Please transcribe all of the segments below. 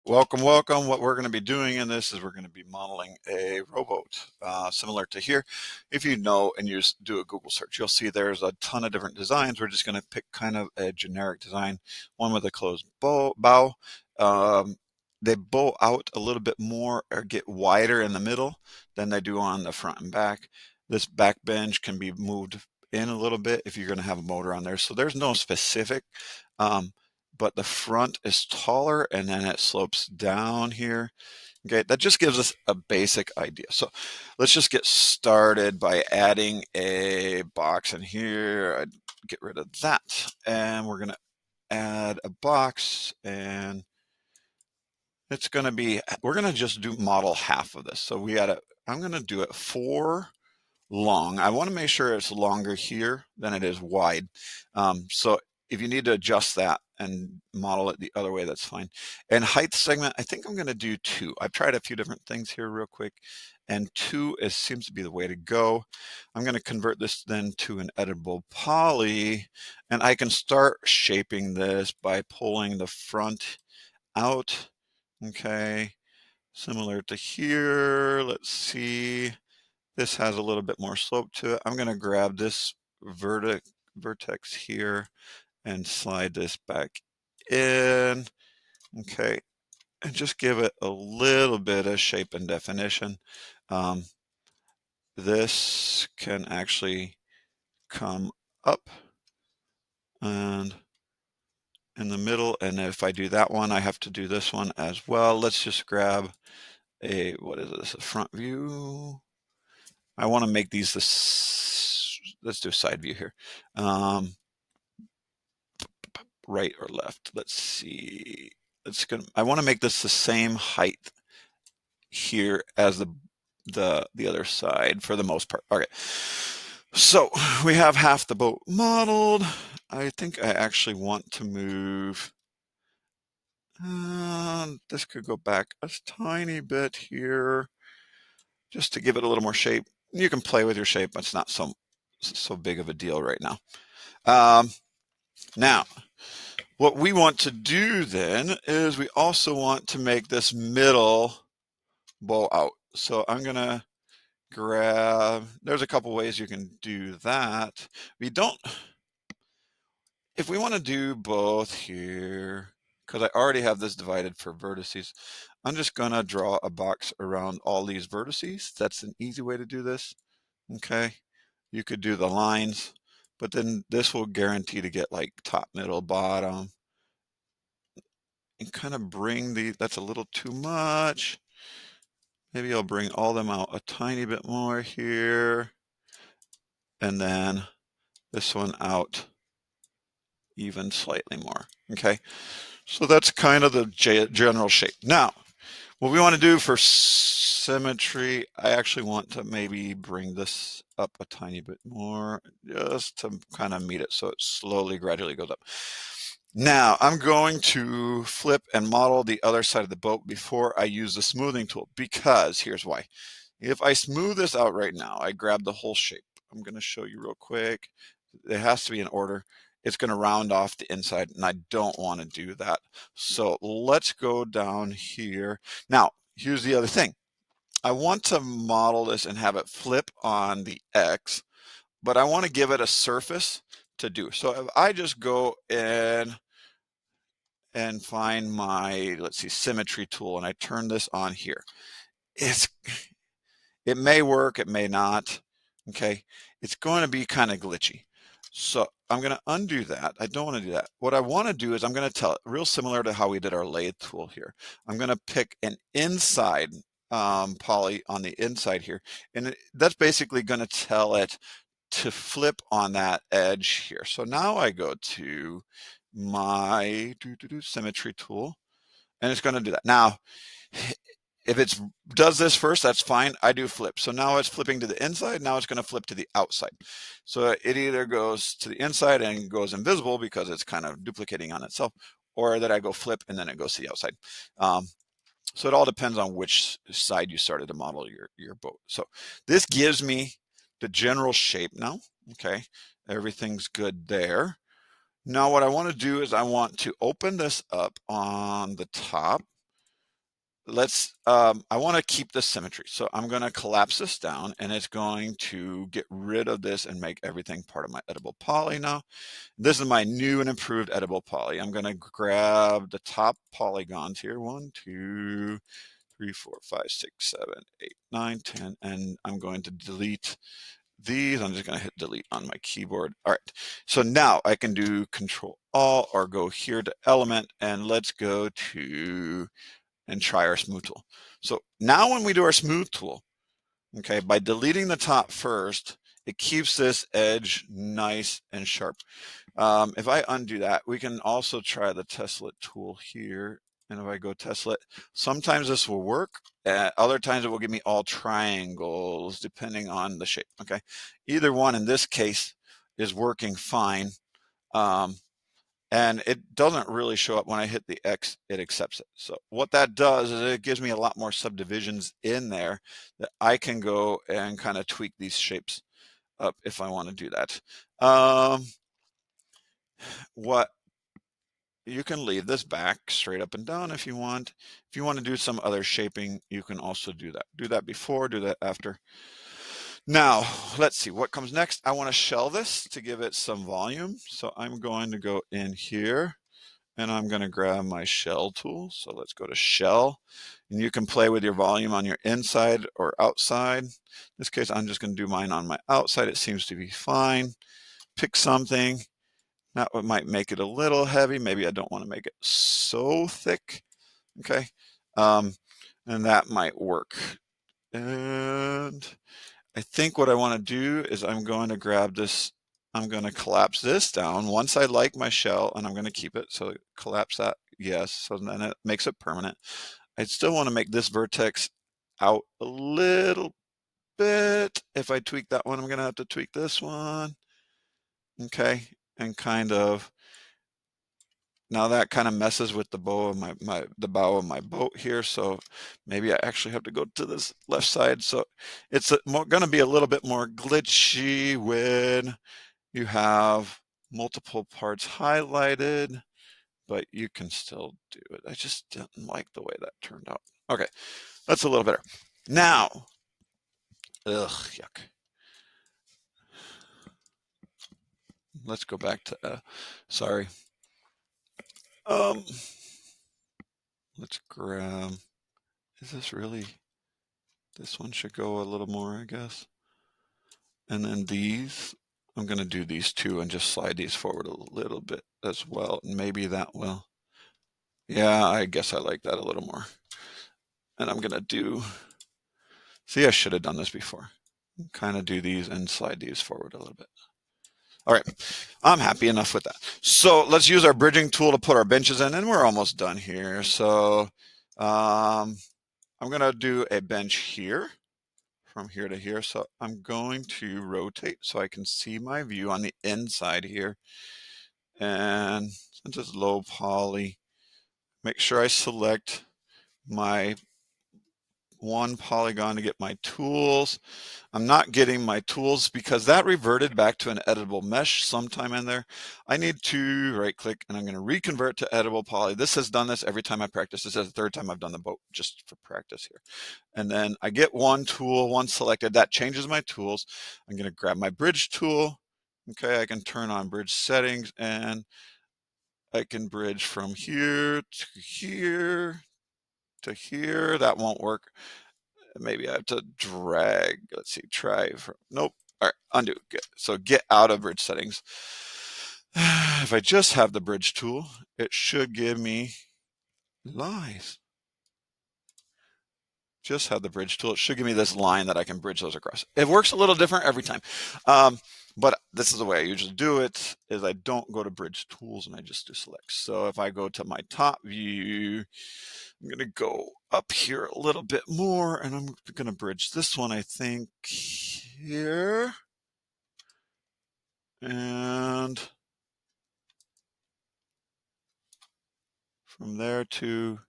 Welcome, welcome. What we're going to be doing in this is we're going to be modeling a rowboat, similar to here. If you know and you just do a Google search, you'll see there's a ton of different designs. We're just going to pick kind of a generic design, one with a closed bow. Um, they bow out a little bit more or get wider in the middle than they do on the front and back. This back bench can be moved in a little bit if you're going to have a motor on there. So there's no specific. Um, but the front is taller and then it slopes down here. Okay, that just gives us a basic idea. So let's just get started by adding a box in here. I'd get rid of that. And we're going to add a box, and it's going to be, we're going to just do model half of this. So I'm going to do it 4 long. I want to make sure it's longer here than it is wide. So if you need to adjust that and model it the other way, that's fine. And height segment, I think I'm going to do 2. I've tried a few different things here real quick, and 2 seems to be the way to go. I'm going to convert this then to an editable poly, and I can start shaping this by pulling the front out. Okay, similar to here. Let's see. This has a little bit more slope to it. I'm going to grab this vertex here and slide this back in. Okay, and just give it a little bit of shape and definition. This can actually come up and in the middle, and if I do that one, I have to do this one as well. Let's just grab what is this, a front view? I want to make these let's do a side view here. Right or left? Let's see. I want to make this the same height here as the other side for the most part. Okay. So we have half the boat modeled. I think I actually want to move. This could go back a tiny bit here, just to give it a little more shape. You can play with your shape, but it's not so big of a deal right now. Now, what we want to do then is we also want to make this middle bow out. So I'm going to there's a couple ways you can do that. If we want to do both here, because I already have this divided for vertices, I'm just going to draw a box around all these vertices. That's an easy way to do this. Okay. You could do the lines, but then this will guarantee to get like top, middle, bottom, and kind of that's a little too much. Maybe I'll bring all them out a tiny bit more here, and then this one out even slightly more. Okay, so that's kind of the general shape. Now, what we want to do for symmetry, I actually want to maybe bring this up a tiny bit more, just to kind of meet it so it slowly, gradually goes up. Now I'm going to flip and model the other side of the boat before I use the smoothing tool, because here's why. If I smooth this out right now, I grab the whole shape. I'm going to show you real quick. It has to be in order. It's going to round off the inside, and I don't want to do that. So let's go down here. Now, here's the other thing. I want to model this and have it flip on the X, but I want to give it a surface to do. So if I just go in and find my, let's see, symmetry tool, and I turn this on here, it may work, it may not. Okay, it's going to be kind of glitchy. So I'm going to undo that. I don't want to do that. What I want to do is I'm going to tell it, real similar to how we did our lathe tool here. I'm going to pick an inside poly on the inside here, and that's basically going to tell it to flip on that edge here. So now I go to my symmetry tool, and it's going to do that. Now, if it does this first, that's fine. I do flip. So now it's flipping to the inside. Now it's going to flip to the outside. So it either goes to the inside and goes invisible because it's kind of duplicating on itself, or that I go flip and then it goes to the outside. So it all depends on which side you started to model your boat. So this gives me the general shape now. Okay, everything's good there. Now what I want to do is I want to open this up on the top. I want to keep this symmetry. So I'm going to collapse this down, and it's going to get rid of this and make everything part of my editable poly now. This is my new and improved editable poly. I'm going to grab the top polygons here. 1, 2, 3, 4, 5, 6, 7, 8, 9, 10, and I'm going to delete these. I'm just going to hit delete on my keyboard. All right, so now I can do Control Alt or go here to Element, and let's go to and try our smooth tool. So now when we do our smooth tool, okay, by deleting the top first, it keeps this edge nice and sharp. If I undo that, we can also try the Tesla tool here. And if I go Tesla, sometimes this will work. Other times it will give me all triangles depending on the shape. Okay, either one in this case is working fine. And it doesn't really show up when I hit the X, it accepts it. So what that does is it gives me a lot more subdivisions in there that I can go and kind of tweak these shapes up if I want to do that. What you can leave this back straight up and down if you want. If you want to do some other shaping, you can also do that. Do that before, do that after. Now, let's see what comes next. I want to shell this to give it some volume. So I'm going to go in here and I'm going to grab my shell tool. So let's go to shell, and you can play with your volume on your inside or outside. In this case, I'm just going to do mine on my outside. It seems to be fine. Pick something. That might make it a little heavy. Maybe I don't want to make it so thick. Okay. And that might work. And I think what I want to do is I'm going to grab this. I'm going to collapse this down once I like my shell, and I'm going to keep it. So collapse that. Yes. So then it makes it permanent. I still want to make this vertex out a little bit. If I tweak that one, I'm going to have to tweak this one. Okay. And kind of, now that kind of messes with the bow of the bow of my boat here. So maybe I actually have to go to this left side. So it's going to be a little bit more glitchy when you have multiple parts highlighted, but you can still do it. I just didn't like the way that turned out. Okay, that's a little better. Now, yuck. Let's go back to, sorry. Let's grab, is this really, this one should go a little more, I guess. And then these, I'm going to do these two and just slide these forward a little bit as well. And maybe that will, yeah, I guess I like that a little more. And I'm going to do, see, I should have done this before. Kind of do these and slide these forward a little bit. All right, I'm happy enough with that. So let's use our bridging tool to put our benches in, and we're almost done here. So I'm going to do a bench here, from here to here. So I'm going to rotate so I can see my view on the inside here. And since it's low poly, make sure I select my one polygon to get my tools. I'm not getting my tools because that reverted back to an editable mesh sometime in there. I need to right click, and I'm going to reconvert to editable poly. This has done this every time I practice. This is the third time I've done the boat just for practice here. And then I get one tool, one selected. That changes my tools. I'm going to grab my bridge tool. Okay, I can turn on bridge settings, and I can bridge from here to here to here. That won't work. Maybe I have to drag. Let's see, try from, nope. All right, undo. So get out of bridge settings. If I just have the bridge tool, it should give me lies. Just have the bridge tool. It should give me this line that I can bridge those across. It works a little different every time. But this is the way I usually do it, is I don't go to bridge tools and I just do select. So if I go to my top view, I'm going to go up here a little bit more, and I'm going to bridge this one, I think, here. And from there to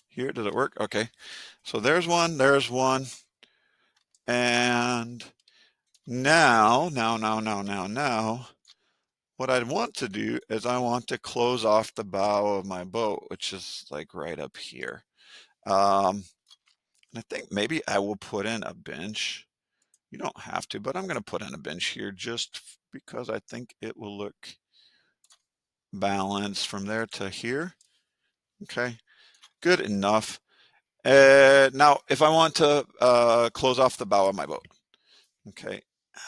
here, does it work? Okay. So there's one, and now, what I want to do is I want to close off the bow of my boat, which is like right up here. And I think maybe I will put in a bench. You don't have to, but I'm going to put in a bench here just because I think it will look balanced from there to here. Okay, good enough. Now, if I want to close off the bow of my boat, okay.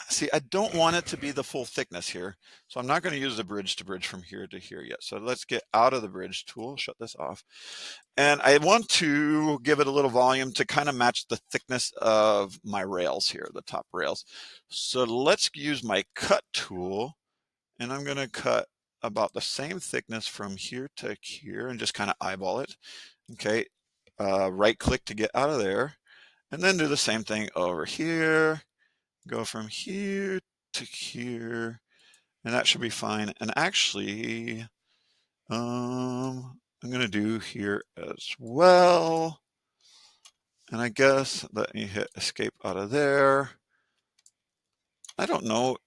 See, I don't want it to be the full thickness here, so I'm not going to use the bridge to bridge from here to here yet. So let's get out of the bridge tool, shut this off. And I want to give it a little volume to kind of match the thickness of my rails here, the top rails. So let's use my cut tool, and I'm going to cut about the same thickness from here to here and just kind of eyeball it. Okay, right click to get out of there, and then do the same thing over here. Go from here to here, and that should be fine. And actually, I'm going to do here as well. And I guess let me hit escape out of there. I don't know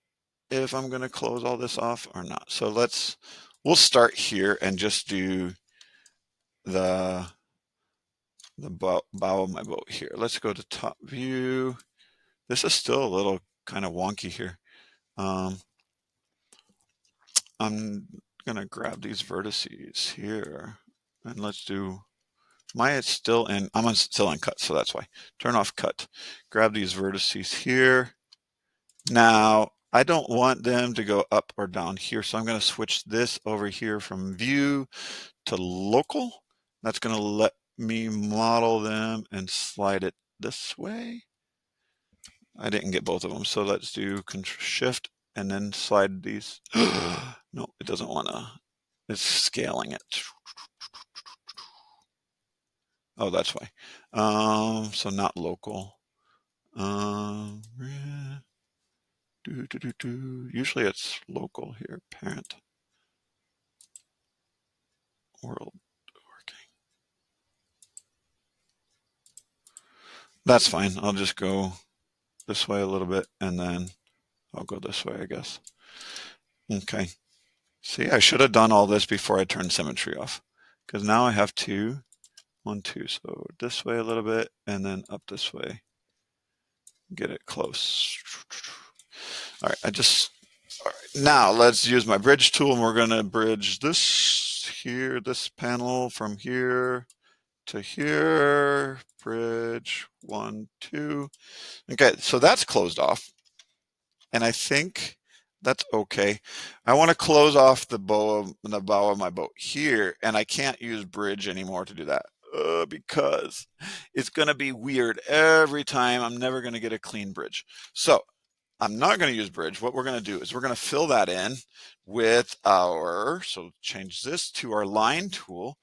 if I'm going to close all this off or not. So we'll start here and just do the bow of my boat here. Let's go to top view. This is still a little kind of wonky here. I'm gonna grab these vertices here, and let's do I'm still in cut, so that's why. Turn off cut. Grab these vertices here. Now I don't want them to go up or down here, so I'm going to switch this over here from view to local. That's going to let me model them and slide it this way. I didn't get both of them, so let's do shift and then slide these. No, it doesn't want to. It's scaling it. Oh, that's why. So not local. Usually it's local here. Parent world working. That's fine. I'll just go this way a little bit, and then I'll go this way, I guess. Okay. See, I should have done all this before I turned symmetry off, because now I have 2, 1, 2. So this way a little bit, and then up this way. Get it close. All right, all right, now let's use my bridge tool, and we're going to bridge this here, this panel from here to here. Bridge 1, 2. Okay, so that's closed off, and I think that's okay. I want to close off the bow of my boat here, and I can't use bridge anymore to do that. Because it's going to be weird every time. I'm never going to get a clean bridge. So I'm not going to use bridge. What we're going to do is we're going to fill that in with so change this to our line tool.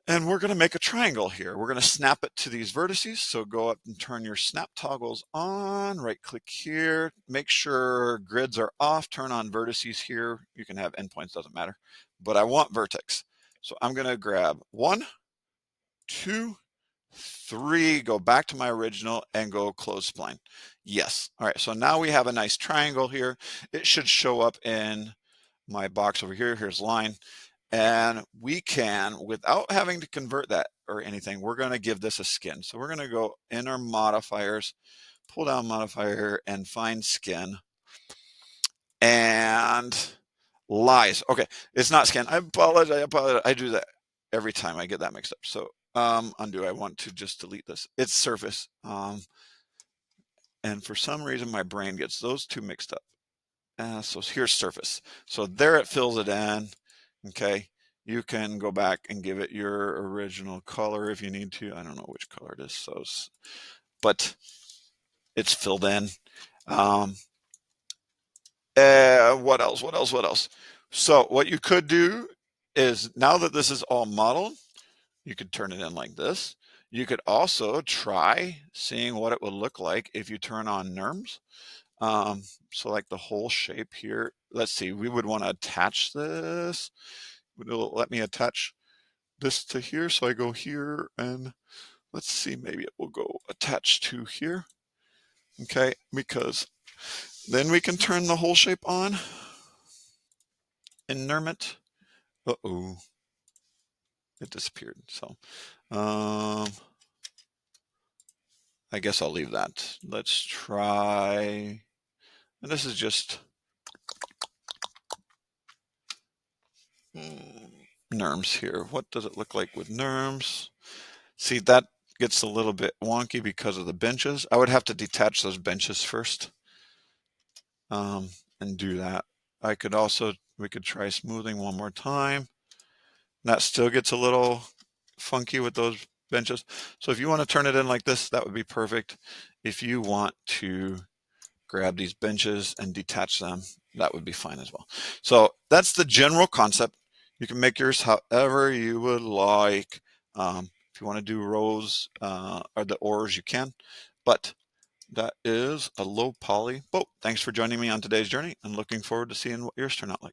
And we're going to make a triangle here. We're going to snap it to these vertices. So go up and turn your snap toggles on, right click here, make sure grids are off, turn on vertices here. You can have endpoints, doesn't matter, but I want vertex. So I'm going to grab 1, 2, 3, go back to my original and go close spline. Yes. All right. So now we have a nice triangle here. It should show up in my box over here. Here's line. And we can, without having to convert that or anything, we're going to give this a skin. So we're going to go in our modifiers, pull down modifier and find skin. And lies. Okay. It's not skin. I apologize. I do that every time. I get that mixed up. So undo. I want to just delete this. It's surface. And for some reason, my brain gets those two mixed up. So here's surface. So there it fills it in. Okay. You can go back and give it your original color if you need to. I don't know which color it is. So, but it's filled in. What else? What else? What else? So what you could do is, now that this is all modeled, you could turn it in like this. You could also try seeing what it would look like if you turn on NURMS. So like the whole shape here. Let's see, we would want to attach this. It'll let me attach this to here. So I go here and let's see, maybe it will go attach to here. Okay, because then we can turn the whole shape on and NURM it. Uh-oh, it disappeared. So I guess I'll leave that. Let's try, and this is just NURMS here. What does it look like with NURMS? See, that gets a little bit wonky because of the benches. I would have to detach those benches first and do that. We could try smoothing one more time. That still gets a little funky with those benches. So if you want to turn it in like this, that would be perfect. If you want to grab these benches and detach them, that would be fine as well. So that's the general concept. You can make yours however you would like. If you want to do rows or the oars, you can. But that is a low poly boat. Thanks for joining me on today's journey and looking forward to seeing what yours turn out like.